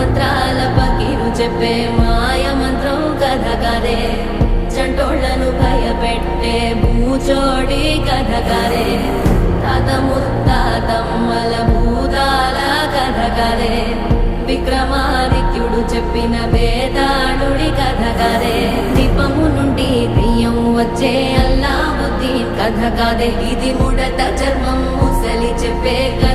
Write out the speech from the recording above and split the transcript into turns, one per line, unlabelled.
మంత్రాల పకీరు చెప్పే మాయ మంత్రం కథ కదే చంటోళ్లను భయపెట్టే భూచోడి కథ కదే తాత ముత్తాతమ్మల భూతాల కథ కదే విక్రమాదిత్యుడు చెప్పిన వేదాళుడి కథ కదే దీపము నుండి దెయ్యం వచ్చే అల్లావుద్దీన్ కథ కాదే ఇది ముడత చర్మం ముసలి చెప్పే కథ